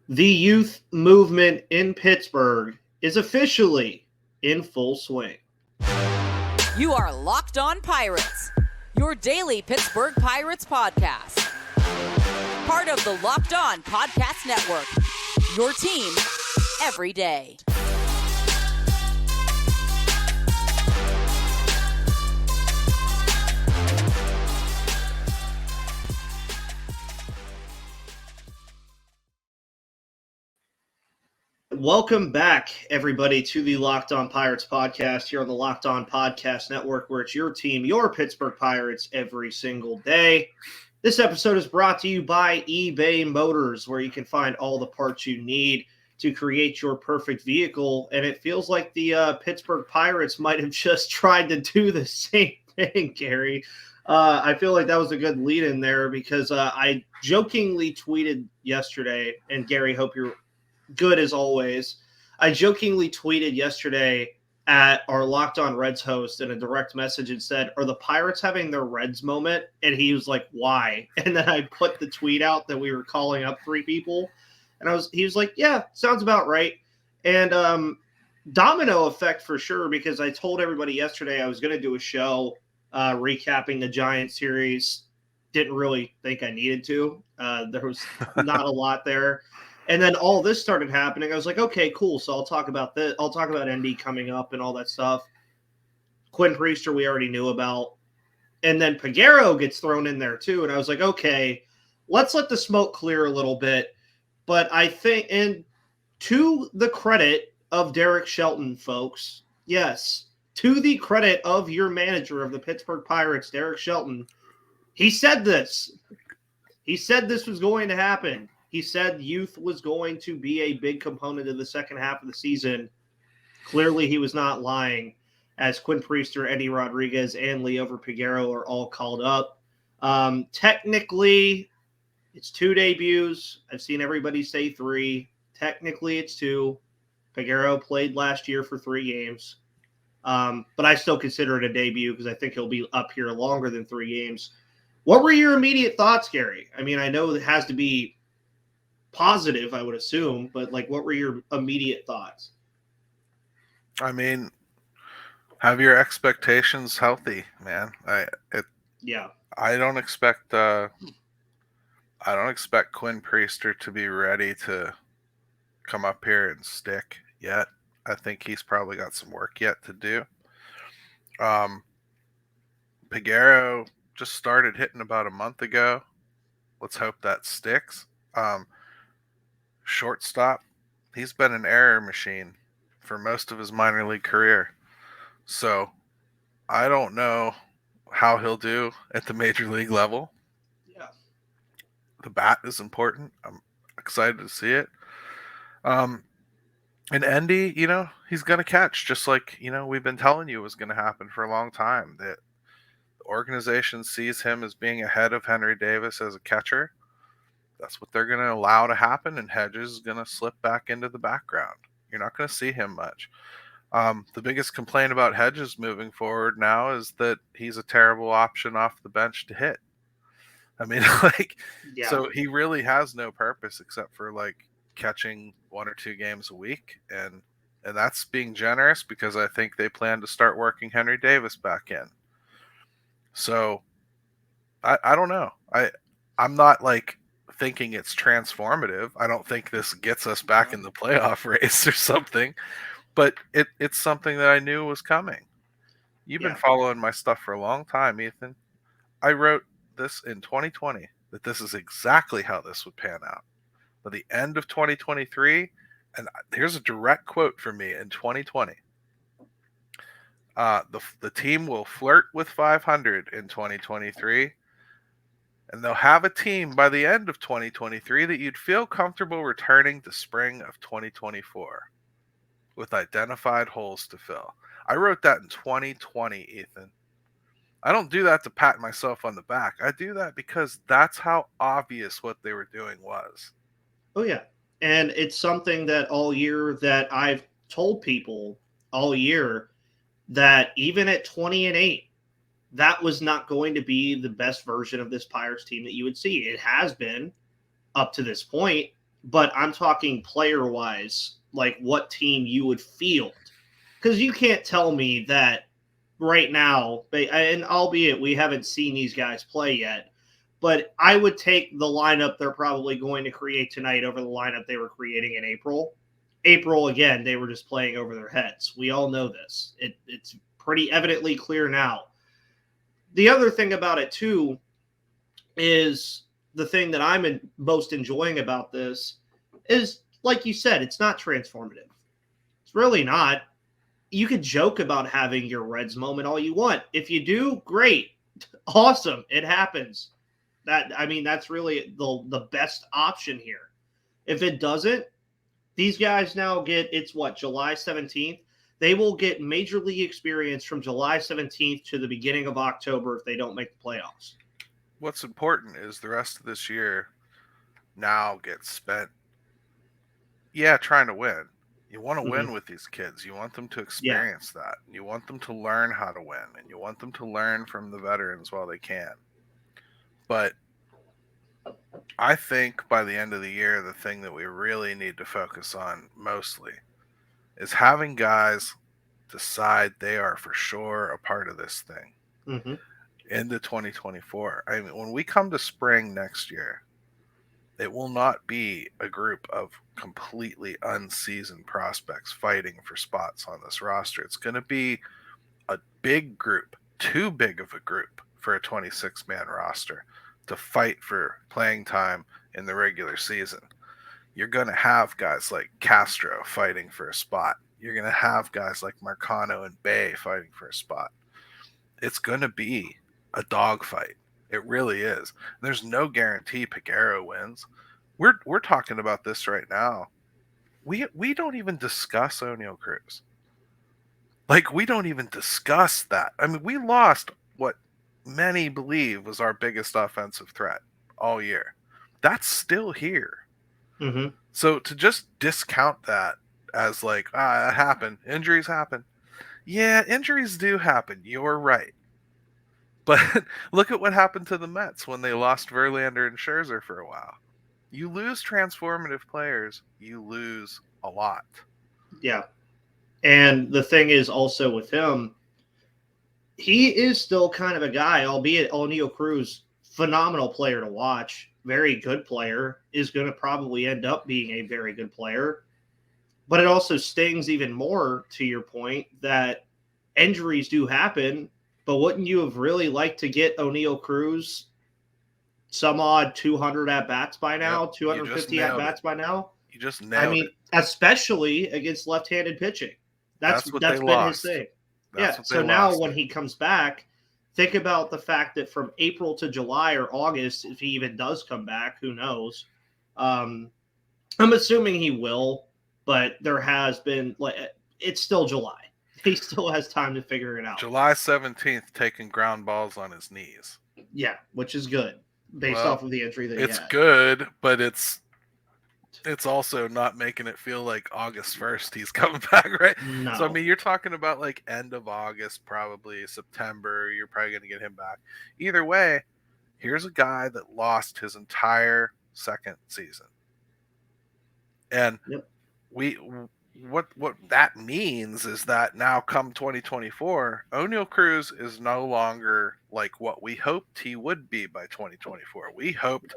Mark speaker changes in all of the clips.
Speaker 1: The youth movement in Pittsburgh is officially in full swing.
Speaker 2: You are Locked On Pirates, your daily Pittsburgh Pirates podcast. Part of the Locked On Podcast Network, your team every day.
Speaker 1: Welcome back, everybody, to the Locked On Pirates podcast here on the Locked On Podcast Network, where it's your team, your Pittsburgh Pirates, every single day. This episode is brought to you by eBay Motors, where you can find all the parts you need to create your perfect vehicle. And it feels like the Pittsburgh Pirates might have just tried to do the same thing, Gary. I feel like that was a good lead in there because I jokingly tweeted yesterday, and Gary, hope you're good as always. I jokingly tweeted yesterday at our Locked On Reds host in a direct message and said, "Are the Pirates having their Reds moment?" And he was like, "Why?" And then I put the tweet out that we were calling up three people, and he was like, "Yeah, sounds about right." And domino effect for sure, because I told everybody yesterday I was going to do a show recapping the Giants series. Didn't really think I needed to. There was not a lot there. And then all this started happening. I was like, okay, cool. So I'll talk about this. I'll talk about Endy coming up and all that stuff. Quinn Priester, we already knew about. And then Peguero gets thrown in there too. And I was like, okay, let's let the smoke clear a little bit. But I think, and to the credit of Derek Shelton, folks, yes, to the credit of your manager of the Pittsburgh Pirates, Derek Shelton, he said this. He said this was going to happen. He said youth was going to be a big component of the second half of the season. Clearly, he was not lying, as Quinn Priester, Endy Rodriguez, and Liover Peguero are all called up. Technically, it's 2 debuts. I've seen everybody say 3. Technically, it's 2. Peguero played last year for 3 games. But I still consider it a debut because I think he'll be up here longer than 3 games. What were your immediate thoughts, Gary? I mean, I know it has to be positive, I would assume, but like, what were your immediate thoughts?
Speaker 3: I mean, have your expectations healthy, man. I don't expect Quinn Priester to be ready to come up here and stick yet. I think he's probably got some work yet to do. Peguero just started hitting about a month ago. Let's hope that sticks. Shortstop, he's been an error machine for most of his minor league career. So I don't know how he'll do at the major league level.
Speaker 1: Yeah.
Speaker 3: The bat is important. I'm excited to see it. And Endy, he's going to catch, just like, we've been telling you was going to happen for a long time. That the organization sees him as being ahead of Henry Davis as a catcher. That's what they're going to allow to happen, and Hedges is going to slip back into the background. You're not going to see him much. The biggest complaint about Hedges moving forward now is that he's a terrible option off the bench to hit. I mean, So he really has no purpose except for catching 1 or 2 games a week, and that's being generous because I think they plan to start working Henry Davis back in. So I don't know. I'm not thinking it's transformative. I don't think this gets us back in the playoff race or something, but it's something that I knew was coming. You've been following my stuff for a long time, Ethan. I wrote this in 2020 that this is exactly how this would pan out. By the end of 2023, and here's a direct quote from me in 2020. The team will flirt with 500 in 2023. And they'll have a team by the end of 2023 that you'd feel comfortable returning to spring of 2024 with identified holes to fill. I wrote that in 2020, Ethan. I don't do that to pat myself on the back. I do that because that's how obvious what they were doing was.
Speaker 1: Oh, yeah. And it's something that all year that I've told people all year that even at 20-8, that was not going to be the best version of this Pirates team that you would see. It has been up to this point. but I'm talking player-wise, like what team you would field. Because you can't tell me that right now, and albeit we haven't seen these guys play yet, but I would take the lineup they're probably going to create tonight over the lineup they were creating in April. April, again, they were just playing over their heads. We all know this. It's pretty evidently clear now. The other thing about it, too, is the thing that I'm most enjoying about this is, like you said, it's not transformative. It's really not. You could joke about having your Reds moment all you want. If you do, great. Awesome. It happens. That's really the best option here. If it doesn't, these guys now get, it's what, July 17th? They will get major league experience from July 17th to the beginning of October if they don't make the playoffs.
Speaker 3: What's important is the rest of this year now gets spent, trying to win. You want to win with these kids. You want them to experience that. You want them to learn how to win, and you want them to learn from the veterans while they can. But I think by the end of the year, the thing that we really need to focus on mostly is having guys decide they are for sure a part of this thing into 2024. I mean, when we come to spring next year, it will not be a group of completely unseasoned prospects fighting for spots on this roster. It's going to be a big group, too big of a group for a 26-man roster to fight for playing time in the regular season. You're going to have guys like Castro fighting for a spot. You're going to have guys like Marcano and Bay fighting for a spot. It's going to be a dogfight. It really is. There's no guarantee Peguero wins. We're talking about this right now. We don't even discuss O'Neal Cruz. Like, we don't even discuss that. I mean, we lost what many believe was our biggest offensive threat all year. That's still here. So to just discount that as like, it happened. Injuries happen. Yeah, injuries do happen. You're right. But look at what happened to the Mets when they lost Verlander and Scherzer for a while. You lose transformative players, you lose a lot.
Speaker 1: Yeah. And the thing is also with him, he is still kind of a guy, albeit O'Neal Cruz, phenomenal player to watch, very good player, is going to probably end up being a very good player. But it also stings even more, to your point, that injuries do happen. But wouldn't you have really liked to get O'Neal Cruz some odd 200 at-bats by now, 250 at-bats by now?
Speaker 3: You just nailed it.
Speaker 1: Especially against left-handed pitching. That's been his thing. So now when he comes back, think about the fact that from April to July or August, if he even does come back, who knows? I'm assuming he will, but there has been, it's still July. He still has time to figure it out.
Speaker 3: July 17th, taking ground balls on his knees.
Speaker 1: Yeah, which is good based off of the injury that he had.
Speaker 3: It's good, but it's also not making it feel like August 1st he's coming back, right?
Speaker 1: No.
Speaker 3: So, I mean, you're talking about like end of August, probably September. You're probably going to get him back. Either way, here's a guy that lost his entire second season. And what that means is that now come 2024, O'Neal Cruz is no longer like what we hoped he would be by 2024. We hoped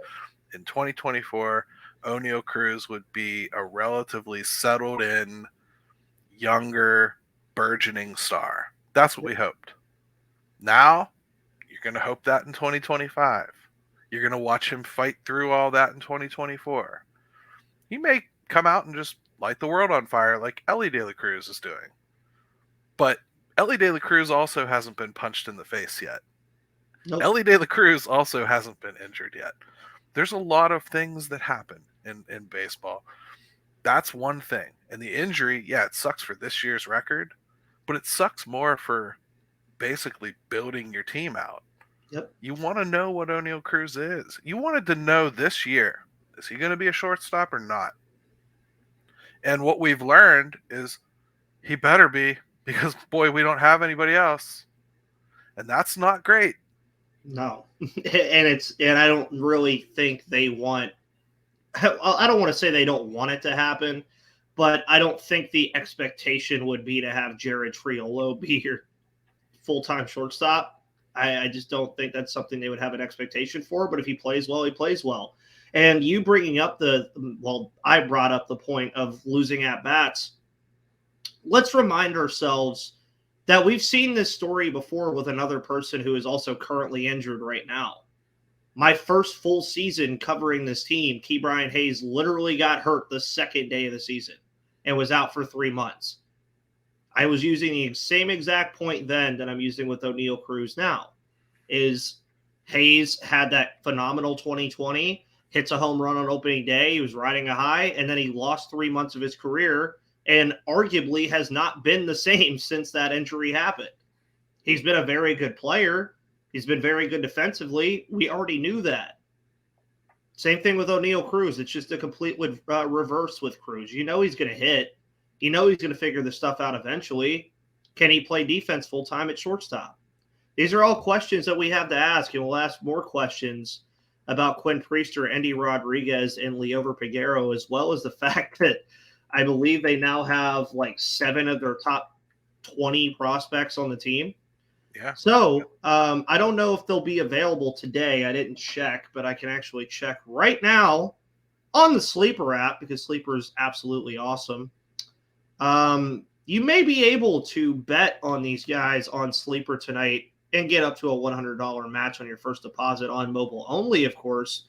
Speaker 3: in 2024 O'Neal Cruz would be a relatively settled in, younger, burgeoning star. That's what we hoped. Now, you're going to hope that in 2025. You're going to watch him fight through all that in 2024. He may come out and just light the world on fire like Elly De La Cruz is doing. But Elly De La Cruz also hasn't been punched in the face yet. Nope. Elly De La Cruz also hasn't been injured yet. There's a lot of things that happen in baseball. That's one thing. And the injury, it sucks for this year's record, but it sucks more for basically building your team out.
Speaker 1: Yep.
Speaker 3: You want to know what O'Neal Cruz is. You wanted to know this year, is he going to be a shortstop or not? And what we've learned is he better be, because, boy, we don't have anybody else. And that's not great.
Speaker 1: No. And I don't really think they want I don't want to say they don't want it to happen, but I don't think the expectation would be to have Jared Triolo be your full-time shortstop. I just don't think that's something they would have an expectation for. But if he plays well, he plays well. And you bringing up I brought up the point of losing at bats. Let's remind ourselves that we've seen this story before with another person who is also currently injured right now. My first full season covering this team, Key Brian Hayes literally got hurt the second day of the season and was out for 3 months. I was using the same exact point then that I'm using with O'Neal Cruz now. Is Hayes had that phenomenal 2020, hits a home run on opening day. He was riding a high, and then he lost 3 months of his career and arguably has not been the same since that injury happened. He's been a very good player. He's been very good defensively. We already knew that. Same thing with O'Neal Cruz. It's just a complete reverse with Cruz. You know he's going to hit. You know he's going to figure this stuff out eventually. Can he play defense full-time at shortstop? These are all questions that we have to ask, and we'll ask more questions about Quinn Priester, Endy Rodriguez, and Liover Peguero, as well as the fact that I believe they now have like 7 of their top 20 prospects on the team.
Speaker 3: Yeah.
Speaker 1: So I don't know if they'll be available today. I didn't check, but I can actually check right now on the Sleeper app because Sleeper is absolutely awesome. You may be able to bet on these guys on Sleeper tonight and get up to a $100 match on your first deposit on mobile only, of course.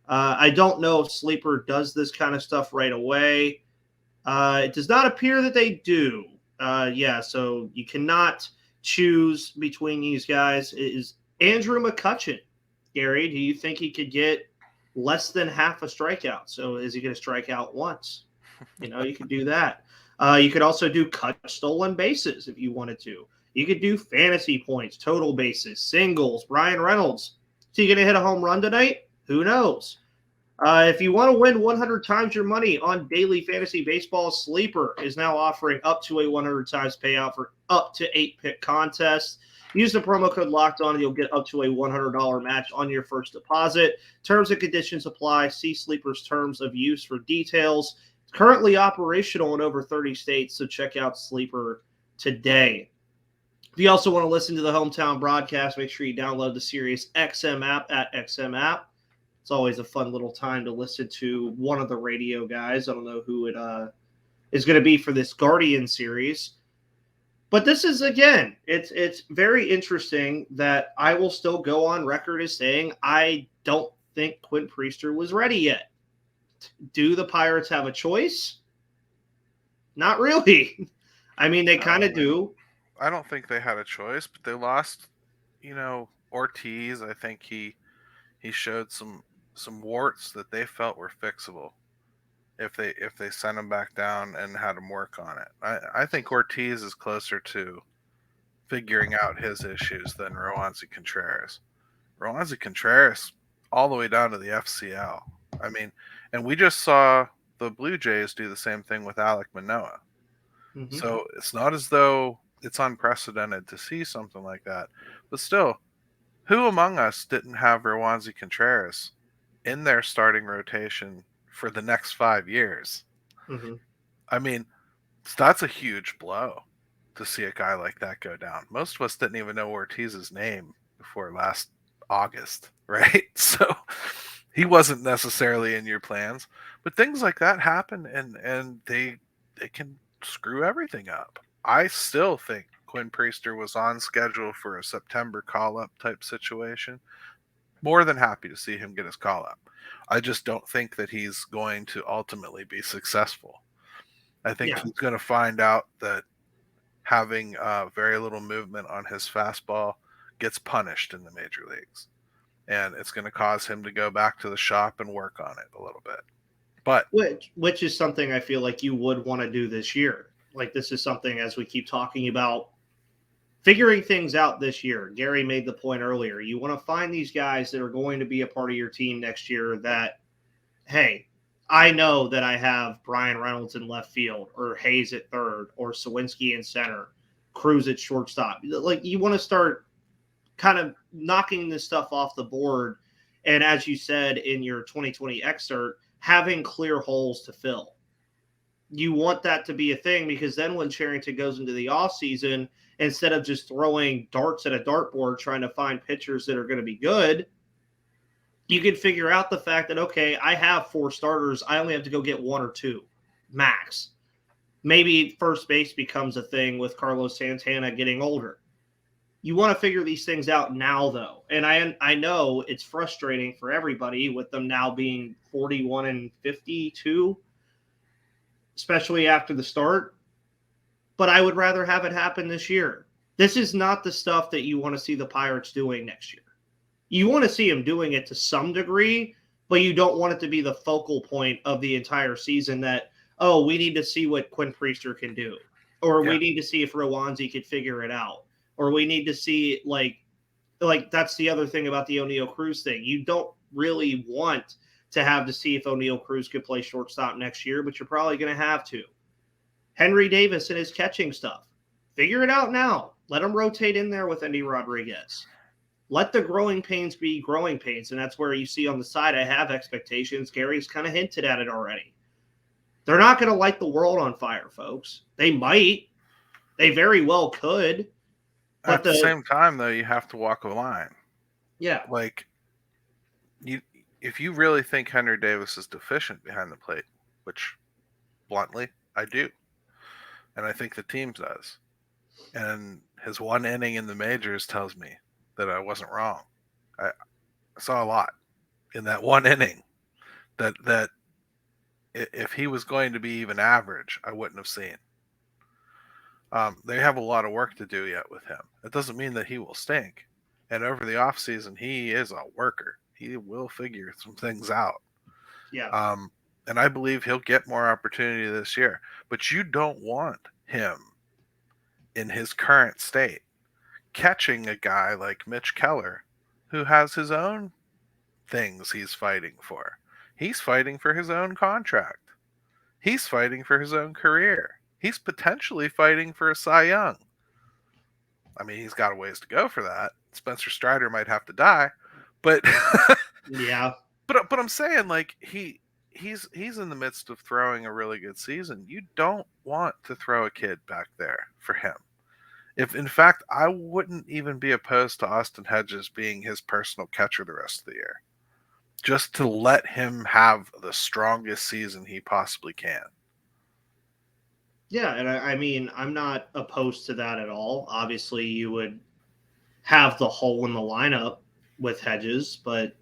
Speaker 1: I don't know if Sleeper does this kind of stuff right away. It does not appear that they do. So you cannot choose between these guys. Is Andrew McCutchen, Gary, do you think he could get less than half a strikeout? So is he going to strike out once? You could do that. You could also do cut stolen bases if you wanted to. You could do fantasy points, total bases, singles, Brian Reynolds. So you going to hit a home run tonight? Who knows? If you want to win 100 times your money on daily fantasy baseball, Sleeper is now offering up to a 100 times payout for up to 8-pick contests. Use the promo code LOCKEDON and you'll get up to a $100 match on your first deposit. Terms and conditions apply. See Sleeper's terms of use for details. It's currently operational in over 30 states, so check out Sleeper today. If you also want to listen to the hometown broadcast, make sure you download the Sirius XM app at XM app. It's always a fun little time to listen to one of the radio guys. I don't know who it is going to be for this Guardian series. But this is, again, it's very interesting that I will still go on record as saying I don't think Quinn Priester was ready yet. Do the Pirates have a choice? Not really. I mean, they kind of do.
Speaker 3: I don't think they had a choice, but they lost, Ortiz. I think he showed some warts that they felt were fixable if they sent him back down and had him work on it. I think Ortiz is closer to figuring out his issues than Roansy Contreras. Roansy Contreras all the way down to the FCL. I mean, and we just saw the Blue Jays do the same thing with Alek Manoah. Mm-hmm. So it's not as though it's unprecedented to see something like that. But still, who among us didn't have Roansy Contreras in their starting rotation for the next 5 years?
Speaker 1: Mm-hmm.
Speaker 3: I mean, that's a huge blow to see a guy like that go down. Most of us didn't even know Ortiz's name before last August, right? So he wasn't necessarily in your plans. But things like that happen, and they can screw everything up. I still think Quinn Priester was on schedule for a September call-up type situation. More than happy to see him get his call-up. I just don't think that he's going to ultimately be successful. I think he's going to find out that having very little movement on his fastball gets punished in the major leagues. And it's going to cause him to go back to the shop and work on it a little bit. But
Speaker 1: which is something I feel like you would want to do this year. Like, this is something, as we keep talking about, figuring things out this year. Gary made the point earlier. You want to find these guys that are going to be a part of your team next year that, hey, I know that I have Brian Reynolds in left field, or Hayes at third, or Sawinski in center, Cruz at shortstop. Like, you want to start kind of knocking this stuff off the board. And as you said in your 2020 excerpt, having clear holes to fill. You want that to be a thing because then when Cherington goes into the offseason, instead of just throwing darts at a dartboard trying to find pitchers that are going to be good, you can figure out the fact that, okay, I have 4 starters. I only have to go get 1 or 2 max. Maybe first base becomes a thing with Carlos Santana getting older. You want to figure these things out now, though. And I know it's frustrating for everybody with them now being 41 and 52, especially after the start. But I would rather have it happen this year. This is not the stuff that you want to see the Pirates doing next year. You want to see them doing it to some degree, but you don't want it to be the focal point of the entire season that, oh, we need to see what Quinn Priester can do. Or we need to see if Rowanzi could figure it out. Or we need to see, like that's the other thing about the O'Neal Cruz thing. You don't really want to have to see if O'Neal Cruz could play shortstop next year, but you're probably going to have to. Henry Davis and his catching stuff. Figure it out now. Let him rotate in there with Endy Rodriguez. Let the growing pains be growing pains, and that's where you see on the side I have expectations. Gary's kind of hinted at it already. They're not going to light the world on fire, folks. They might. They very well could. But
Speaker 3: at the same time, though, you have to walk a line.
Speaker 1: Yeah.
Speaker 3: Like, if you really think Henry Davis is deficient behind the plate, which, bluntly, I do, and I think the team does, and his 1 inning in the majors tells me that I wasn't wrong. I saw a lot in that 1 inning that if he was going to be even average, I wouldn't have seen. They have a lot of work to do yet with him. It doesn't mean that he will stink. And over the offseason, he is a worker. He will figure some things out.
Speaker 1: Yeah.
Speaker 3: And I believe he'll get more opportunity this year. But you don't want him in his current state catching a guy like Mitch Keller, who has his own things he's fighting for. He's fighting for his own contract. He's fighting for his own career. He's potentially fighting for a Cy Young. I mean, he's got a ways to go for that. Spencer Strider might have to die, but
Speaker 1: yeah.
Speaker 3: But I'm saying, like, he's in the midst of throwing a really good season. You don't want to throw a kid back there for him. If, in fact, I wouldn't even be opposed to Austin Hedges being his personal catcher the rest of the year, just to let him have the strongest season he possibly can.
Speaker 1: Yeah, and I mean, I'm not opposed to that at all. Obviously, you would have the hole in the lineup with Hedges, but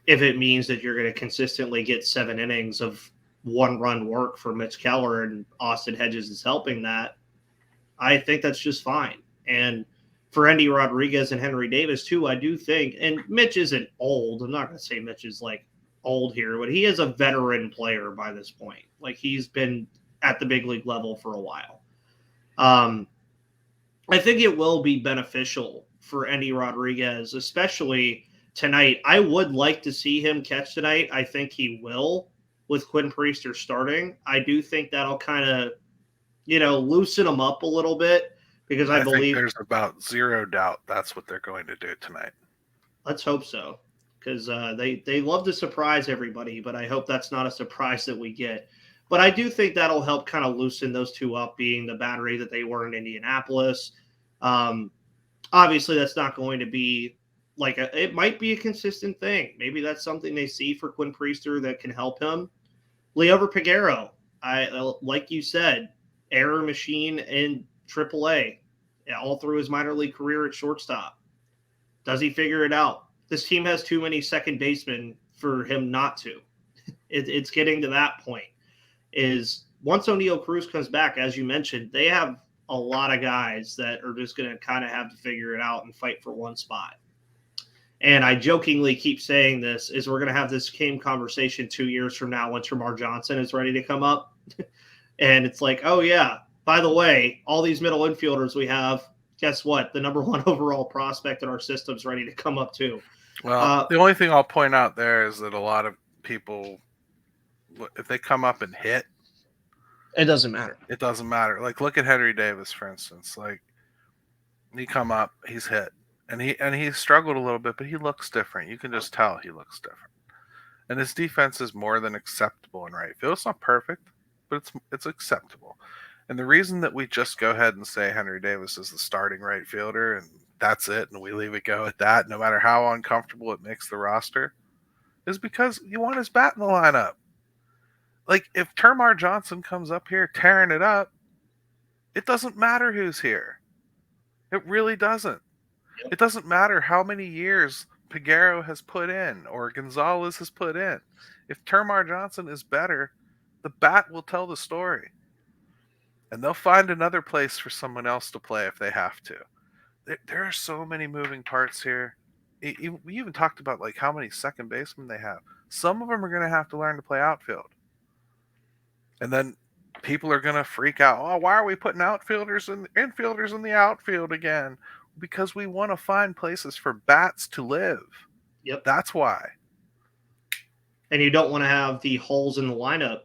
Speaker 1: if it means that you're going to consistently get 7 innings of 1-run work for Mitch Keller and Austin Hedges is helping that, I think that's just fine. And for Endy Rodriguez and Henry Davis, too, I do think, and Mitch isn't old. I'm not going to say Mitch is, like, old here, but he is a veteran player by this point. Like, he's been at the big league level for a while. I think it will be beneficial for Endy Rodriguez, especially tonight. I would like to see him catch tonight. I think he will with Quinn Priester starting. I do think that'll kind of, loosen him up a little bit because I believe
Speaker 3: there's about zero doubt that's what they're going to do tonight.
Speaker 1: Let's hope so, because they love to surprise everybody, but I hope that's not a surprise that we get. But I do think that'll help kind of loosen those two up, being the battery that they were in Indianapolis. Obviously, that's not going to be it might be a consistent thing. Maybe that's something they see for Quinn Priester that can help him. Liover Peguero, like you said, error machine in AAA all through his minor league career at shortstop. Does he figure it out? This team has too many second basemen for him not to. It's getting to that point. Is once O'Neal Cruz comes back, as you mentioned, they have a lot of guys that are just going to kind of have to figure it out and fight for one spot. And I jokingly keep saying this, is we're going to have this same conversation 2 years from now when Termarr Johnson is ready to come up. And it's like, oh, yeah, by the way, all these middle infielders we have, guess what? The number 1 overall prospect in our system's ready to come up too.
Speaker 3: Well, the only thing I'll point out there is that a lot of people, if they come up and hit,
Speaker 1: it doesn't matter.
Speaker 3: It doesn't matter. Like, look at Henry Davis, for instance. Like, he come up, he's hit. And he struggled a little bit, but he looks different. You can just tell he looks different. And his defense is more than acceptable in right field. It's not perfect, but it's acceptable. And the reason that we just go ahead and say Henry Davis is the starting right fielder and that's it, and we leave it go at that, no matter how uncomfortable it makes the roster, is because you want his bat in the lineup. Like, if Termar Johnson comes up here tearing it up, it doesn't matter who's here. It really doesn't.
Speaker 1: Yep.
Speaker 3: It doesn't matter how many years Peguero has put in or Gonzalez has put in. If Termar Johnson is better, the bat will tell the story. And they'll find another place for someone else to play if they have to. There are so many moving parts here. We even talked about like how many second basemen they have. Some of them are going to have to learn to play outfield. And then people are going to freak out. Oh, why are we putting outfielders and infielders in the outfield again? Because we want to find places for bats to live.
Speaker 1: Yep.
Speaker 3: That's why.
Speaker 1: And you don't want to have the holes in the lineup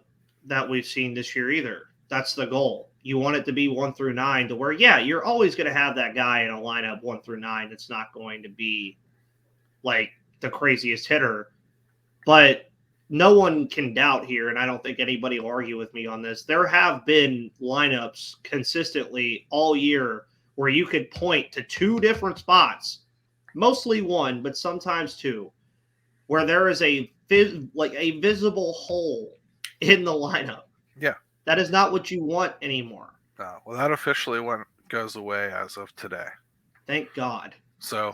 Speaker 1: that we've seen this year either. That's the goal. You want it to be 1 through 9 to where, yeah, you're always going to have that guy in a lineup 1 through 9 that's not going to be like the craziest hitter. But no one can doubt here, and I don't think anybody will argue with me on this. There have been lineups consistently all year where you could point to 2 different spots, mostly 1, but sometimes 2, where there is a visible hole in the lineup.
Speaker 3: Yeah.
Speaker 1: That is not what you want anymore.
Speaker 3: No, well, that officially goes away as of today.
Speaker 1: Thank God.
Speaker 3: So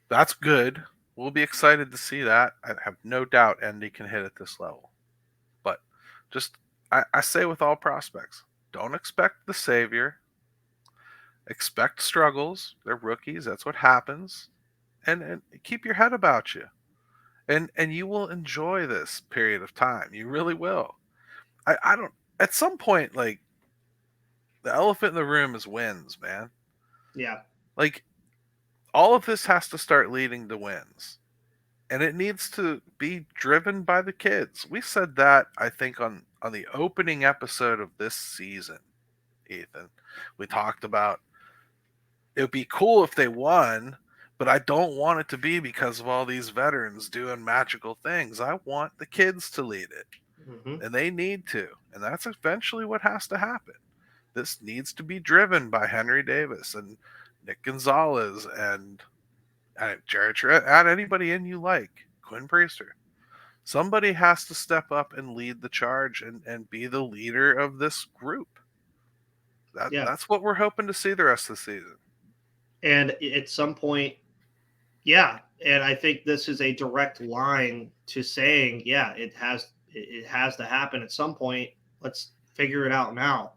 Speaker 3: that's good. We'll be excited to see that. I have no doubt Endy can hit at this level. But just, I say with all prospects, don't expect the savior. Expect struggles. They're rookies. That's what happens. And keep your head about you. And you will enjoy this period of time. You really will. I don't, at some point, like, the elephant in the room is wins, man.
Speaker 1: Yeah.
Speaker 3: Like, all of this has to start leading to wins. And it needs to be driven by the kids. We said that, I think, on the opening episode of this season, Ethan. We talked about it would be cool if they won, but I don't want it to be because of all these veterans doing magical things. I want the kids to lead it.
Speaker 1: Mm-hmm.
Speaker 3: And they need to. And that's eventually what has to happen. This needs to be driven by Henry Davis and Nick Gonzalez and Jared Tritt, add anybody in you like, Quinn Priester. Somebody has to step up and lead the charge and be the leader of this group. That's what we're hoping to see the rest of the season.
Speaker 1: And at some point, yeah, and I think this is a direct line to saying, yeah, it has to happen at some point. Let's figure it out now.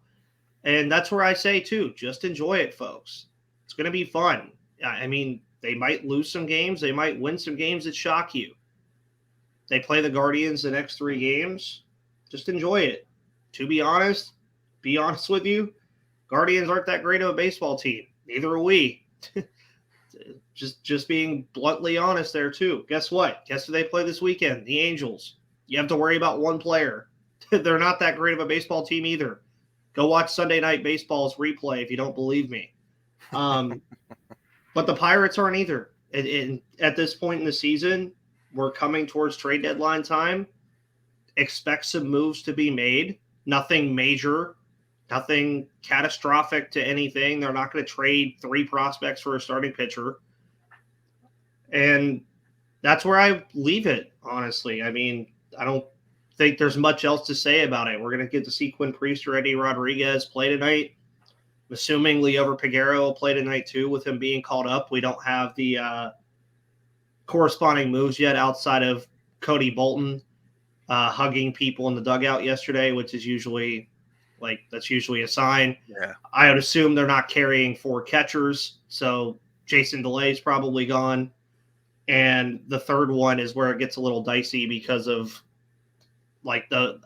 Speaker 1: And that's where I say, too, just enjoy it, folks. It's going to be fun. I mean, they might lose some games. They might win some games that shock you. They play the Guardians the next 3 games. Just enjoy it. To be honest with you, Guardians aren't that great of a baseball team. Neither are we. just being bluntly honest there, too. Guess what? Guess who they play this weekend? The Angels. You have to worry about one player. They're not that great of a baseball team either. Go watch Sunday Night Baseball's replay if you don't believe me. But the Pirates aren't either. At this point in the season, we're coming towards trade deadline time. Expect some moves to be made. Nothing major, nothing catastrophic to anything. They're not going to trade 3 prospects for a starting pitcher. And that's where I leave it, honestly. I mean, I don't think there's much else to say about it. We're going to get to see Quinn Priester, Endy Rodriguez play tonight. I'm assuming Liover Peguero will play tonight too with him being called up. We don't have the corresponding moves yet outside of Cody Bolton hugging people in the dugout yesterday, which is usually that's usually a sign.
Speaker 3: Yeah.
Speaker 1: I would assume they're not carrying 4 catchers, so Jason DeLay is probably gone. And the third one is where it gets a little dicey because of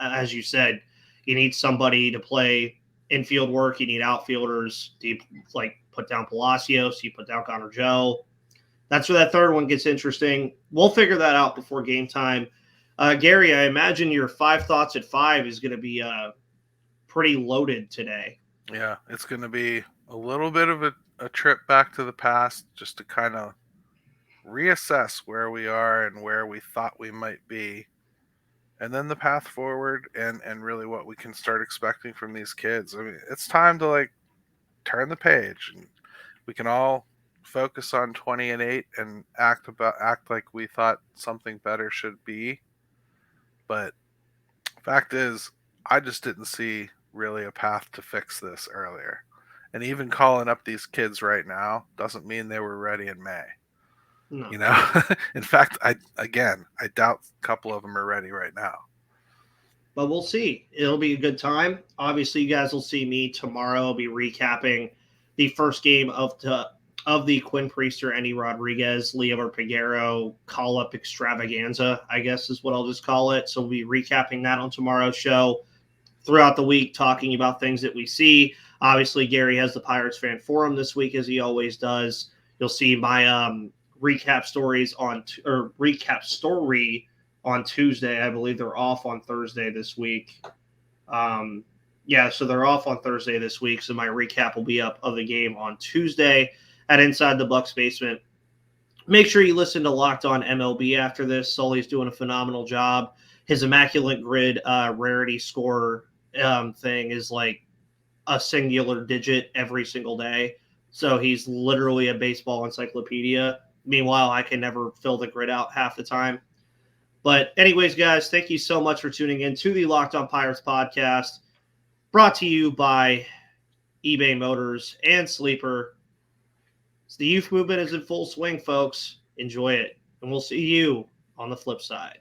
Speaker 1: as you said, you need somebody to play infield work. You need outfielders. Do you put down Palacios? Do you put down Connor Joe? That's where that third one gets interesting. We'll figure that out before game time. Gary, I imagine your 5 thoughts at 5 is going to be pretty loaded today.
Speaker 3: Yeah, it's going to be a little bit of a trip back to the past just to kind of reassess where we are and where we thought we might be and then the path forward, and really what we can start expecting from these kids. I mean, it's time to like turn the page, and we can all focus on 20-8 and act like we thought something better should be. But fact is, I just didn't see really a path to fix this earlier. And even calling up these kids right now doesn't mean they were ready in May.
Speaker 1: No.
Speaker 3: You know, in fact, I doubt a couple of them are ready right now.
Speaker 1: But we'll see. It'll be a good time. Obviously, you guys will see me tomorrow. I'll be recapping the first game of the Quinn Priester, Endy Rodriguez, Liover Peguero call-up extravaganza, I guess is what I'll just call it. So we'll be recapping that on tomorrow's show. Throughout the week, talking about things that we see. Obviously, Gary has the Pirates Fan Forum this week, as he always does. You'll see my recap story on Tuesday. I believe they're off on Thursday this week. So they're off on Thursday this week. So my recap will be up of the game on Tuesday at Inside the Bucks Basement. Make sure you listen to Locked On MLB after this. Sully's doing a phenomenal job. His Immaculate Grid rarity score thing is like a singular digit every single day. So he's literally a baseball encyclopedia. Meanwhile, I can never fill the grid out half the time. But anyways, guys, thank you so much for tuning in to the Locked On Pirates podcast, brought to you by eBay Motors and Sleeper. The youth movement is in full swing, folks. Enjoy it. And we'll see you on the flip side.